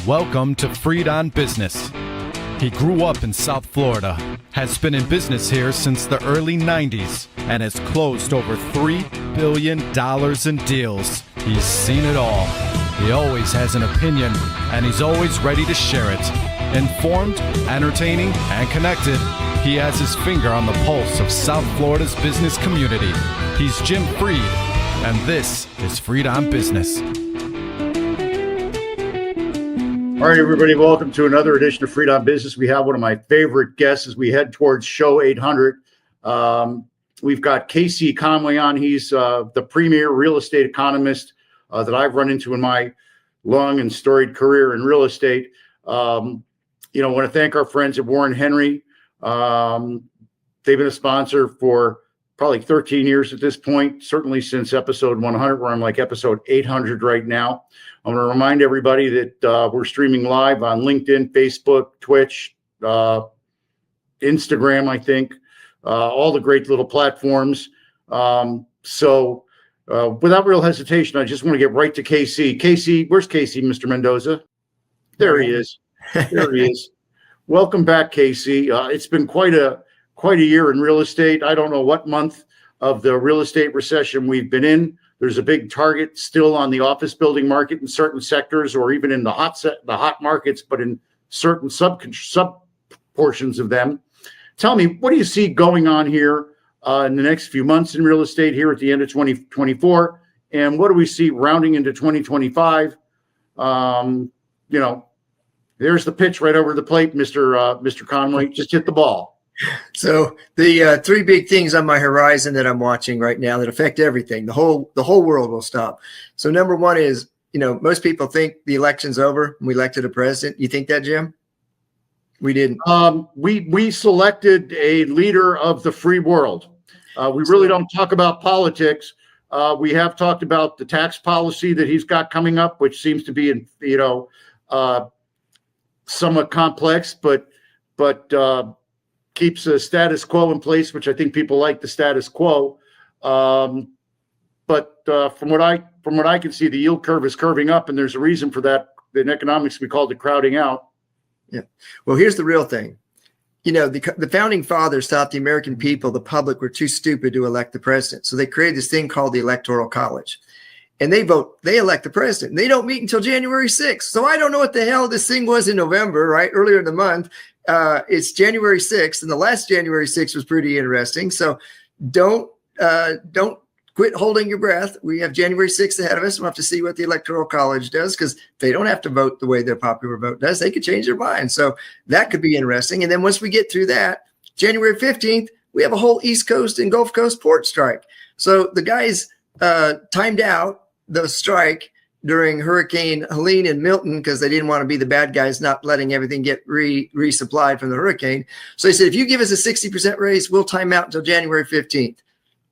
Welcome to Freed on Business. He grew up in South Florida, has been in business here since the early 90s, and has closed over $3 billion in deals. He's seen it all. He always has an opinion, and he's always ready to share it. Informed, entertaining, and connected, he has his finger on the pulse of South Florida's business community. He's Jim Freed, and this is Freed on Business. All right, everybody, welcome to another edition of Freed on Business. We have one of my favorite guests as we head towards show 800. We've got KC Conway on. He's the premier real estate economist that I've run into in my long and storied career in real estate. I want to thank our friends at Warren Henry. They've been a sponsor for probably 13 years at this point, certainly since episode 100, where I'm like episode 800 right now. I want to remind everybody that we're streaming live on LinkedIn, Facebook, Twitch, Instagram, I think, all the great little platforms. So without real hesitation, I just want to get right to KC. KC, where's KC, Mr. Mendoza? There he is. There he is. Welcome back, KC. It's been quite a year in real estate. I don't know what month of the real estate recession we've been in. There's a big target still on the office building market in certain sectors, or even in the hot markets, but in certain sub portions of them. Tell me, what do you see going on here in the next few months in real estate here at the end of 2024, and what do we see rounding into 2025? There's the pitch right over the plate, Mr. Conway. Just hit the ball. So the three big things on my horizon that I'm watching right now that affect everything, the whole world will stop. So number one is, most people think the election's over and we elected a president. You think that, Jim? We didn't. We selected a leader of the free world. We really don't talk about politics. We have talked about the tax policy that he's got coming up, which seems to be, somewhat complex, but keeps a status quo in place, which I think people like the status quo. But from what I can see, the yield curve is curving up, and there's a reason for that. In economics, we call it crowding out. Yeah. Well, here's the real thing. The founding fathers thought the American people, the public, were too stupid to elect the president. So they created this thing called the Electoral College. And they elect the president. And they don't meet until January 6th. So I don't know what the hell this thing was in November, right? Earlier in the month. It's January 6th, and the last January 6th was pretty interesting. So don't quit holding your breath. We have January 6th ahead of us. We'll have to see what the Electoral College does, because they don't have to vote the way their popular vote does. They could change their mind. So that could be interesting. And then once we get through that, January 15th, we have a whole East Coast and Gulf Coast port strike. So the guys timed out the strike during Hurricane Helene and Milton because they didn't want to be the bad guys not letting everything get resupplied from the hurricane. So they said, if you give us a 60% raise, we'll time out until January 15th.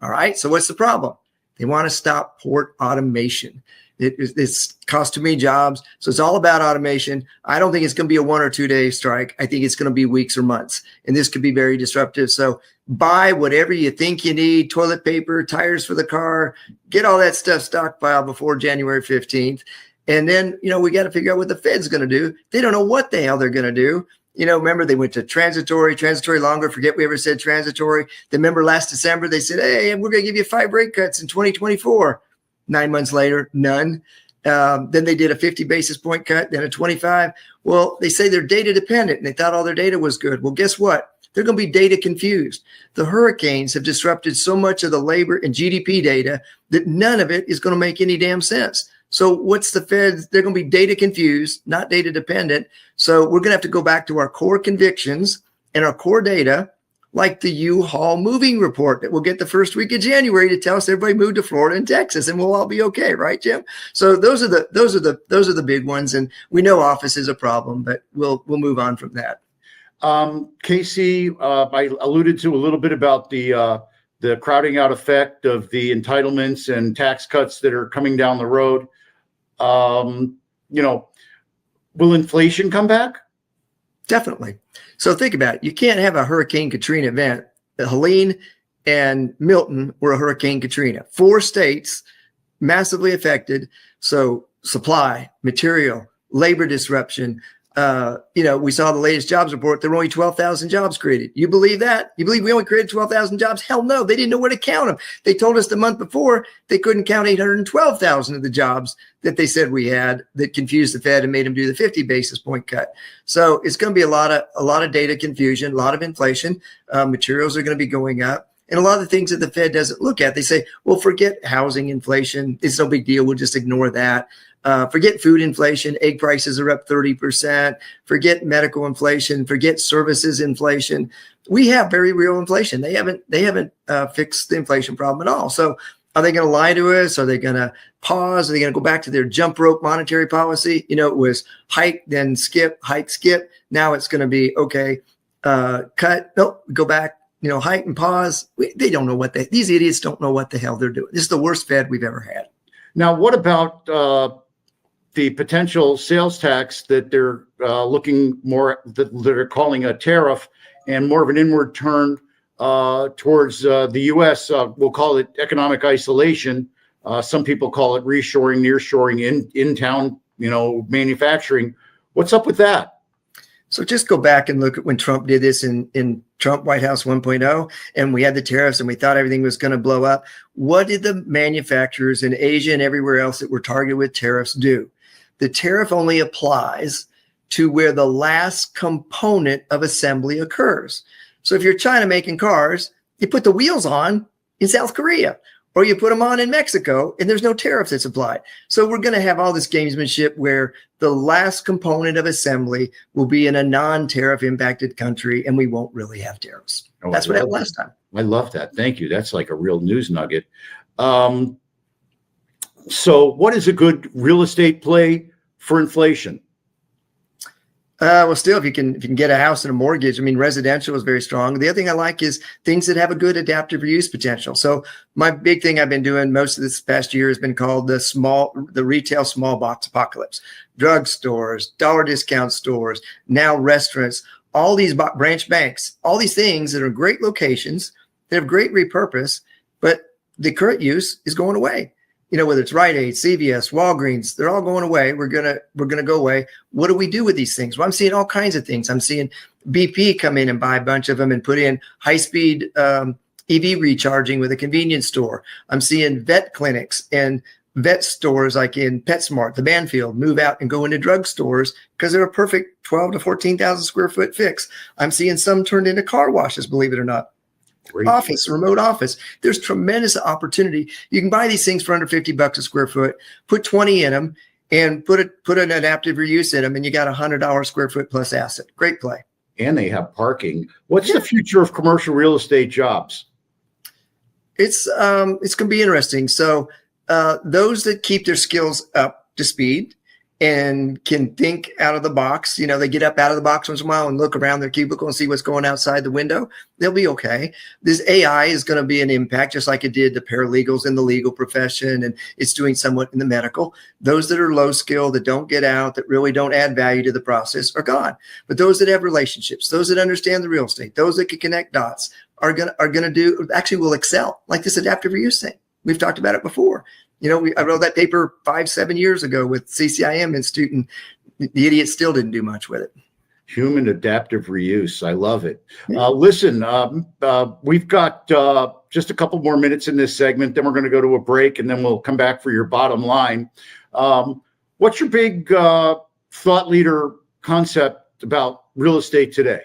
All right. So what's the problem? They want to stop port automation. It's cost too many jobs. So it's all about automation. I don't think it's going to be a 1 or 2 day strike. I think it's going to be weeks or months. And this could be very disruptive. So buy whatever you think you need, toilet paper, tires for the car, get all that stuff stockpiled before January 15th. And then, we got to figure out what the Fed's going to do. They don't know what the hell they're going to do. Remember they went to transitory longer. Forget we ever said transitory. Then remember last December, they said, hey, we're going to give you 5 rate cuts in 2024. 9 months later, none. Then they did a 50 basis point cut, then a 25. Well, they say they're data dependent and they thought all their data was good. Well, guess what? They're going to be data confused. The hurricanes have disrupted so much of the labor and GDP data that none of it is going to make any damn sense. So what's the Fed? They're going to be data confused, not data dependent. So we're going to have to go back to our core convictions and our core data, like the U-Haul moving report that we'll get the first week of January to tell us everybody moved to Florida and Texas, and we'll all be okay, right, Jim? So those are the big ones, and we know office is a problem, but we'll move on from that. KC, I alluded to a little bit about the crowding out effect of the entitlements and tax cuts that are coming down the road. Will inflation come back? Definitely. So think about it. You can't have a Hurricane Katrina event. Helene and Milton were a Hurricane Katrina. 4 states massively affected. So supply, material, labor disruption. We saw the latest jobs report. There were only 12,000 jobs created. You believe that? You believe we only created 12,000 jobs? Hell no. They didn't know where to count them. They told us the month before they couldn't count 812,000 of the jobs that they said we had, that confused the Fed and made them do the 50 basis point cut. So it's going to be a lot of data confusion, a lot of inflation. Materials are going to be going up. And a lot of the things that the Fed doesn't look at, they say, well, forget housing inflation. It's no big deal. We'll just ignore that. Forget food inflation. Egg prices are up 30%. Forget medical inflation. Forget services inflation. We have very real inflation. They haven't fixed the inflation problem at all. So are they going to lie to us? Are they going to pause? Are they going to go back to their jump rope monetary policy? It was hike, then skip, hike, skip. Now it's going to be, okay, cut. Nope, go back, hike and pause. They don't know these idiots don't know what the hell they're doing. This is the worst Fed we've ever had. Now, what about the potential sales tax that they're looking more, that they're calling a tariff, and more of an inward turn towards the U.S.? We'll call it economic isolation. Some people call it reshoring, nearshoring, in-town, manufacturing. What's up with that? So just go back and look at when Trump did this in Trump White House 1.0, and we had the tariffs and we thought everything was going to blow up. What did the manufacturers in Asia and everywhere else that were targeted with tariffs do? The tariff only applies to where the last component of assembly occurs. So if you're China making cars, you put the wheels on in South Korea, or you put them on in Mexico, and there's no tariff that's applied. So we're going to have all this gamesmanship where the last component of assembly will be in a non-tariff impacted country, and we won't really have tariffs. That's what happened last time. I love that. Thank you. That's like a real news nugget. So what is a good real estate play for inflation? Well, still, if you can get a house and a mortgage, residential is very strong. The other thing I like is things that have a good adaptive reuse potential. So my big thing I've been doing most of this past year has been called the retail small box apocalypse. Drugstores, dollar discount stores, now restaurants, all these branch banks, all these things that are great locations, that have great repurpose, but the current use is going away. Whether it's Rite Aid, CVS, Walgreens, they're all going away. We're gonna go away. What do we do with these things? Well, I'm seeing all kinds of things. I'm seeing BP come in and buy a bunch of them and put in high-speed EV recharging with a convenience store. I'm seeing vet clinics and vet stores like in PetSmart, the Banfield, move out and go into drugstores because they're a perfect 12 to 14,000 square foot fix. I'm seeing some turned into car washes, believe it or not. Great. Office, remote office. There's tremendous opportunity. You can buy these things for under $50 a square foot, put 20 in them, and put an adaptive reuse in them, and you got $100 square foot plus asset. Great play. And they have parking. What's the future of commercial real estate jobs? It's going to be interesting. So those that keep their skills up to speed and can think out of the box, they get up out of the box once in a while and look around their cubicle and see what's going outside the window, they'll be okay. This AI is going to be an impact, just like it did the paralegals in the legal profession, and it's doing somewhat in the medical. Those that are low skill, that don't get out, that really don't add value to the process are gone. But those that have relationships, those that understand the real estate, those that can connect dots are will excel, like this adaptive reuse thing. We've talked about it before. I wrote that paper 5-7 years ago with CCIM Institute, and the idiots still didn't do much with it. Human adaptive reuse. I love it. Listen, we've got just a couple more minutes in this segment. Then we're going to go to a break, and then we'll come back for your bottom line. What's your big thought leader concept about real estate today?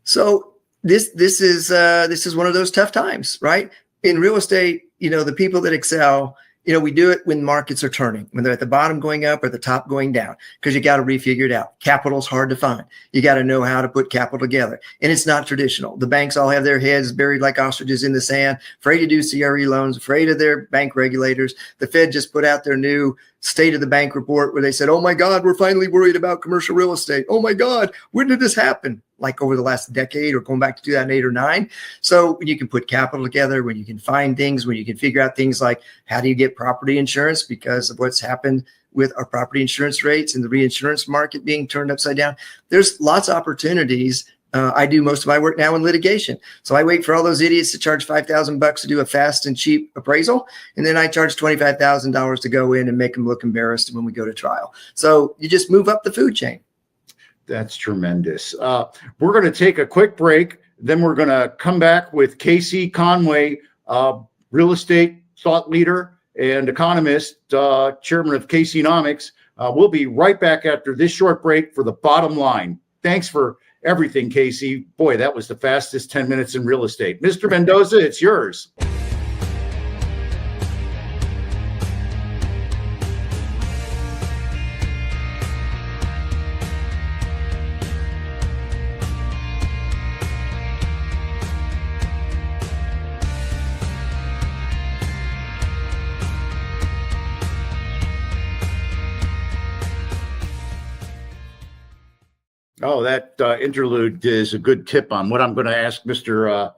So this is one of those tough times, right? In real estate, the people that excel, we do it when markets are turning, when they're at the bottom going up or the top going down, because you got to refigure it out. Capital's hard to find. You got to know how to put capital together. And it's not traditional. The banks all have their heads buried like ostriches in the sand, afraid to do CRE loans, afraid of their bank regulators. The Fed just put out their new state of the bank report where they said, oh my God, we're finally worried about commercial real estate. Oh my God, when did this happen? Like over the last decade or going back to 2008 or 2009. So when you can put capital together, when you can find things, when you can figure out things like how do you get property insurance because of what's happened with our property insurance rates and the reinsurance market being turned upside down, there's lots of opportunities I do most of my work now in litigation. So I wait for all those idiots to charge $5,000 to do a fast and cheap appraisal. And then I charge $25,000 to go in and make them look embarrassed when we go to trial. So you just move up the food chain. That's tremendous. We're going to take a quick break. Then we're going to come back with KC Conway, real estate thought leader and economist, chairman of KCnomics. We'll be right back after this short break for the bottom line. Thanks for everything, Casey. Boy, that was the fastest 10 minutes in real estate. Mr. Mendoza, it's yours. Oh, that interlude is a good tip on what I'm going to ask Mr.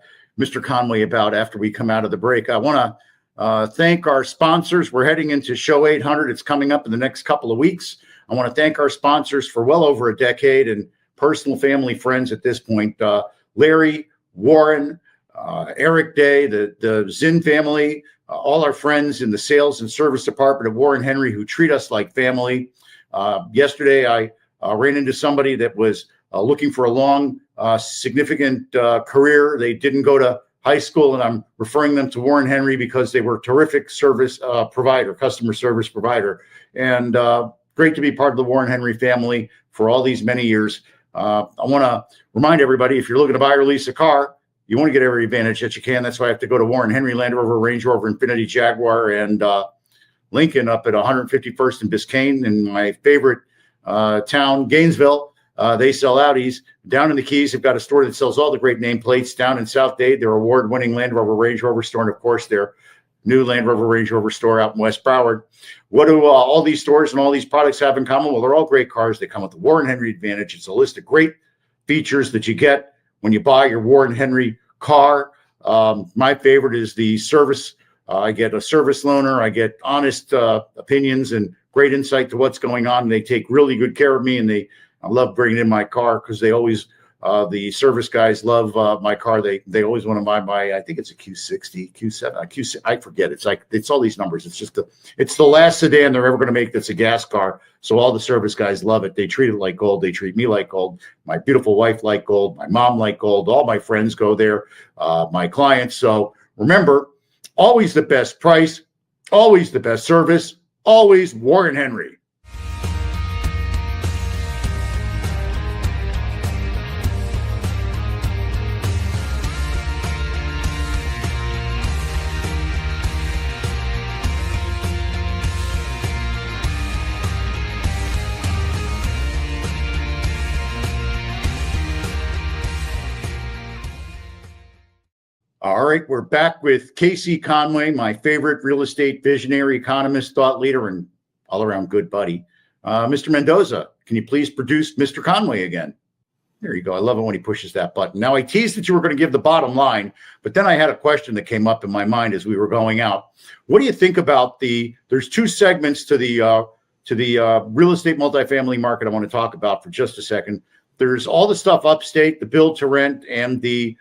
Conway about after we come out of the break. I want to thank our sponsors. We're heading into show 800. It's coming up in the next couple of weeks. I want to thank our sponsors for well over a decade and personal family friends at this point. Larry, Warren, Eric Day, the Zinn family, all our friends in the sales and service department of Warren Henry who treat us like family. Yesterday, I ran into somebody that was looking for a long, significant career. They didn't go to high school, and I'm referring them to Warren Henry because they were a terrific service provider, customer service provider. And great to be part of the Warren Henry family for all these many years. I want to remind everybody, if you're looking to buy or lease a car, you want to get every advantage that you can. That's why I have to go to Warren Henry, Land Rover, Range Rover, Infiniti, Jaguar, and Lincoln up at 151st and Biscayne. And my favorite town, Gainesville, they sell Audis. Down in the Keys, they've got a store that sells all the great nameplates. Down in South Dade, their award-winning Land Rover, Range Rover store, and of course their new Land Rover, Range Rover store out in West Broward. What do all these stores and all these products have in common? Well, they're all great cars. They come with the Warren Henry Advantage. It's a list of great features that you get when you buy your Warren Henry car. My favorite is the service. I get a service loaner. I get honest opinions and great insight to what's going on. They take really good care of me, and I love bringing in my car because they always, the service guys love my car. They always want to buy my, I think it's a Q60, Q7, Q6, I forget. It's all these numbers. It's the last sedan they're ever going to make that's a gas car. So all the service guys love it. They treat it like gold. They treat me like gold. My beautiful wife like gold. My mom like gold. All my friends go there. My clients. So remember, always the best price, always the best service. Always Warren Henry. All right, we're back with KC Conway, my favorite real estate visionary, economist, thought leader, and all-around good buddy. Mr. Mendoza, can you please produce Mr. Conway again? There you go. I love it when he pushes that button. Now, I teased that you were going to give the bottom line, but then I had a question that came up in my mind as we were going out. What do you think about there's two segments to the real estate multifamily market I want to talk about for just a second. There's all the stuff upstate, the build to rent, and the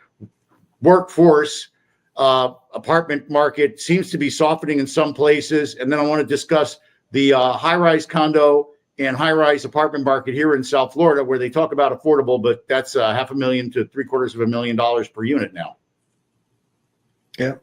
workforce apartment market seems to be softening in some places. And then I want to discuss the high-rise condo and high-rise apartment market here in South Florida, where they talk about affordable, but that's $500,000 to $750,000 per unit now. Yeah.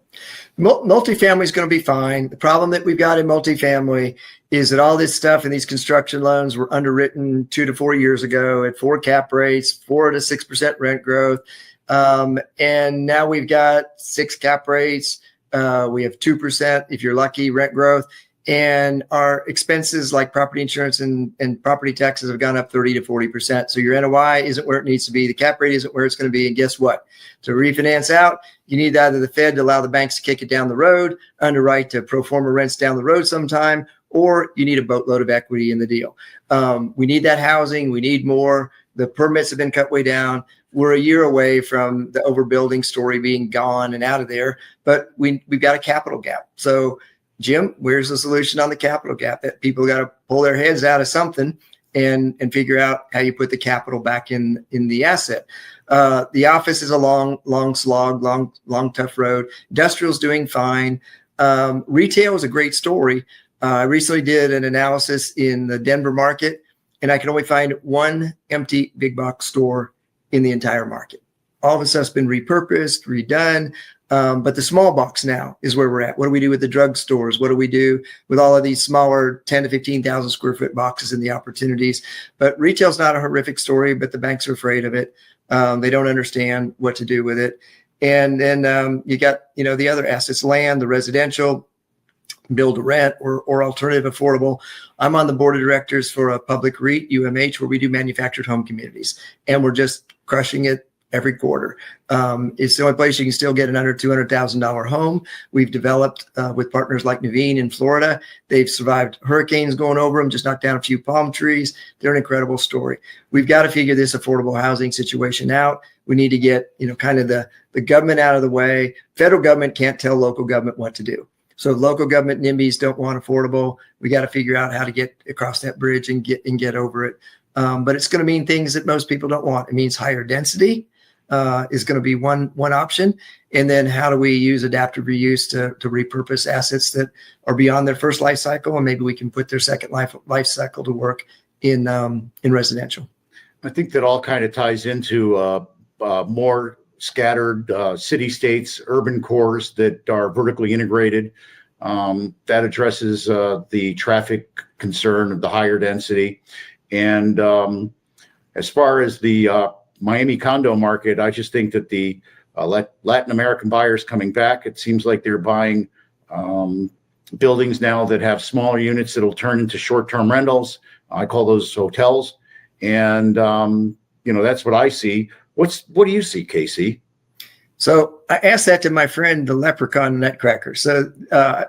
Multifamily is going to be fine. The problem that we've got in multifamily is that all this stuff and these construction loans were underwritten 2 to 4 years ago at 4 cap rates, 4 to 6% rent growth. And now we've got 6 cap rates. We have 2%, if you're lucky, rent growth. And our expenses like property insurance and property taxes have gone up 30 to 40%. So your NOI isn't where it needs to be. The cap rate isn't where it's going to be. And guess what? To refinance out, you need either the Fed to allow the banks to kick it down the road, underwrite to pro forma rents down the road sometime, or you need a boatload of equity in the deal. We need that housing. We need more. The permits have been cut way down. We're a year away from the overbuilding story being gone and out of there, but we've got a capital gap. So Jim, where's the solution on the capital gap? That people got to pull their heads out of something. and figure out how you put the capital back in the asset. The office is a long slog, long tough road. Industrial's doing fine. Retail is a great story. I recently did an analysis in the Denver market, and I can only find one empty big box store in the entire market. All of the stuff's been repurposed, redone. But the small box now is where we're at. What do we do with the drugstores? What do we do with all of these smaller 10 to 15,000 square foot boxes and the opportunities? But retail's not a horrific story, but the banks are afraid of it. They don't understand what to do with it. And then you got, the other assets, land, the residential, build to rent or alternative affordable. I'm on the board of directors for a public REIT, UMH, where we do manufactured home communities. And we're just crushing it every quarter. It's the only place you can still get an under $200,000 home. We've developed with partners like Naveen in Florida. They've survived hurricanes going over them, just knocked down a few palm trees. They're an incredible story. We've got to figure this affordable housing situation out. We need to get, kind of the government out of the way. Federal government can't tell local government what to do. So local government NIMBYs don't want affordable. We got to figure out how to get across that bridge and get over it. But it's going to mean things that most people don't want. It means higher density. Is going to be one option. And then how do we use adaptive reuse to repurpose assets that are beyond their first life cycle, and maybe we can put their second life cycle to work in residential. I think that all kind of ties into more scattered city states, urban cores that are vertically integrated. That addresses the traffic concern of the higher density. And as far as the Miami condo market, I just think that the Latin American buyers coming back, it seems like they're buying buildings now that have smaller units that'll turn into short-term rentals. I call those hotels. And, that's what I see. What do you see, KC? So I asked that to my friend, the leprechaun nutcracker. So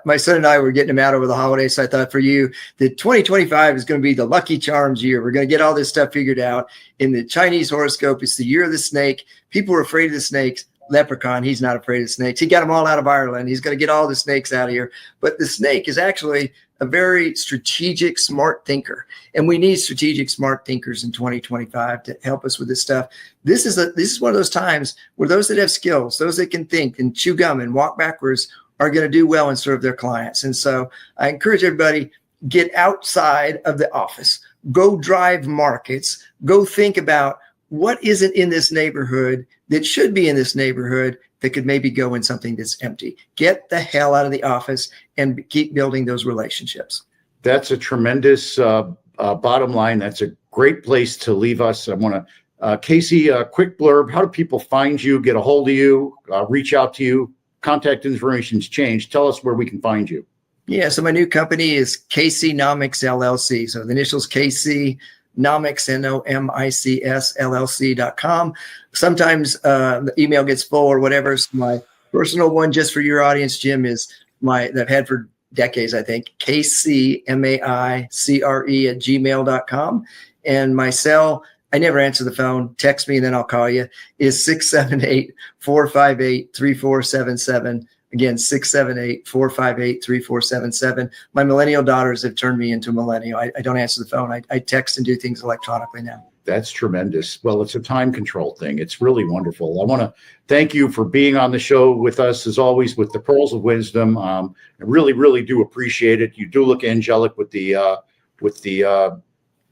my son and I were getting him out over the holidays. So I thought for you that 2025 is going to be the Lucky Charms year. We're going to get all this stuff figured out. In the Chinese horoscope, it's the year of the snake. People are afraid of the snakes. Leprechaun, he's not afraid of snakes. He got them all out of Ireland. He's going to get all the snakes out of here. But the snake is actually a very strategic, smart thinker. And we need strategic, smart thinkers in 2025 to help us with this stuff. This is one of those times where those that have skills, those that can think and chew gum and walk backwards are going to do well and serve their clients. And so I encourage everybody, get outside of the office, go drive markets, go think about what isn't in this neighborhood that should be in this neighborhood that could maybe go in something that's empty. Get the hell out of the office and keep building those relationships. That's a tremendous bottom line. That's a great place to leave us. I want to, KC, a quick blurb. How do people find you, get a hold of you, reach out to you? Contact information's changed. Tell us where we can find you. Yeah, so my new company is KC Nomics LLC. So the initials KC Nomics, NOMICS LLC.com. Sometimes the email gets full or whatever. So my personal one, just for your audience, Jim, is that I've had for decades, I think, KCMAICRE@gmail.com. And my cell, I never answer the phone. Text me and then I'll call you, is 678-458-3477. Again, 678-458-3477. My millennial daughters have turned me into a millennial. I don't answer the phone. I text and do things electronically now. That's tremendous. Well, it's a time control thing. It's really wonderful. I want to thank you for being on the show with us, as always, with the pearls of wisdom. I really, really do appreciate it. You do look angelic with the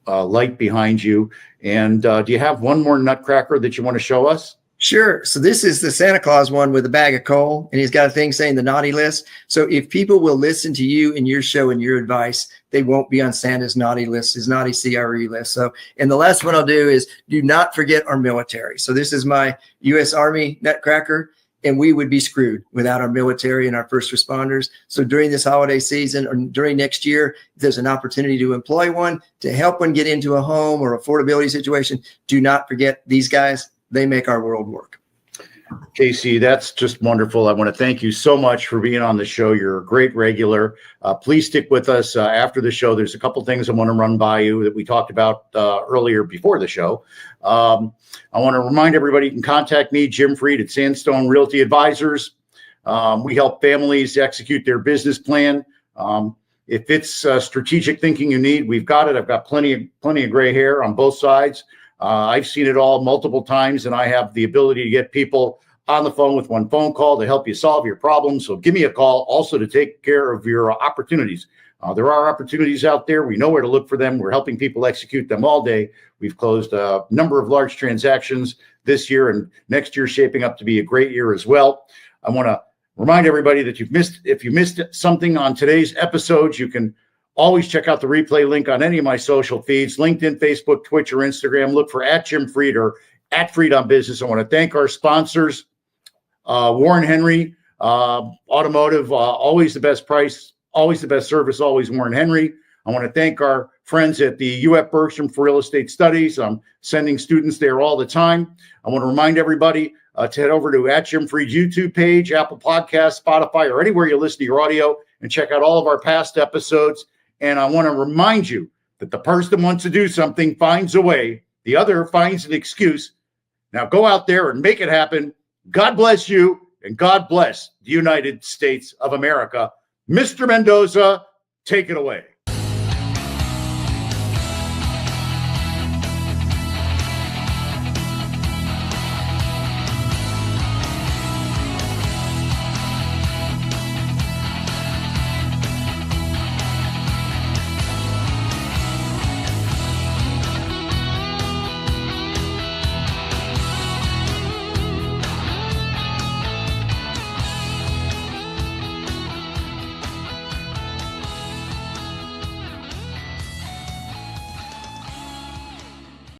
light behind you. And do you have one more nutcracker that you want to show us? Sure. So this is the Santa Claus one with a bag of coal, and he's got a thing saying the naughty list. So if people will listen to you and your show and your advice, they won't be on Santa's naughty list, his naughty CRE list. So, and the last one I'll do is do not forget our military. So this is my U.S. Army nutcracker, and we would be screwed without our military and our first responders. So during this holiday season or during next year, if there's an opportunity to employ one, to help one get into a home or affordability situation, do not forget these guys. They make our world work. KC, that's just wonderful. I want to thank you so much for being on the show. You're a great regular. Please stick with us after the show. There's a couple things I want to run by you that we talked about earlier before the show. I want to remind everybody you can contact me, Jim Freed at Sandstone Realty Advisors. We help families execute their business plan. If it's strategic thinking you need, we've got it. I've got plenty of gray hair on both sides. I've seen it all multiple times, and I have the ability to get people on the phone with one phone call to help you solve your problems. So give me a call also to take care of your opportunities. There are opportunities out there. We know where to look for them. We're helping people execute them all day. We've closed a number of large transactions this year, and next year shaping up to be a great year as well. I want to remind everybody that if you missed something on today's episodes, you can always check out the replay link on any of my social feeds, LinkedIn, Facebook, Twitch, or Instagram. Look for @Jim Fried or @Fried on Business. I want to thank our sponsors, Warren Henry, Automotive, always the best price, always the best service, always Warren Henry. I want to thank our friends at the UF Bergstrom for Real Estate Studies. I'm sending students there all the time. I want to remind everybody to head over to @Jim Fried YouTube page, Apple Podcasts, Spotify, or anywhere you listen to your audio, and check out all of our past episodes. And I want to remind you that the person that wants to do something finds a way. The other finds an excuse. Now go out there and make it happen. God bless you, and God bless the United States of America. Mr. Mendoza, take it away.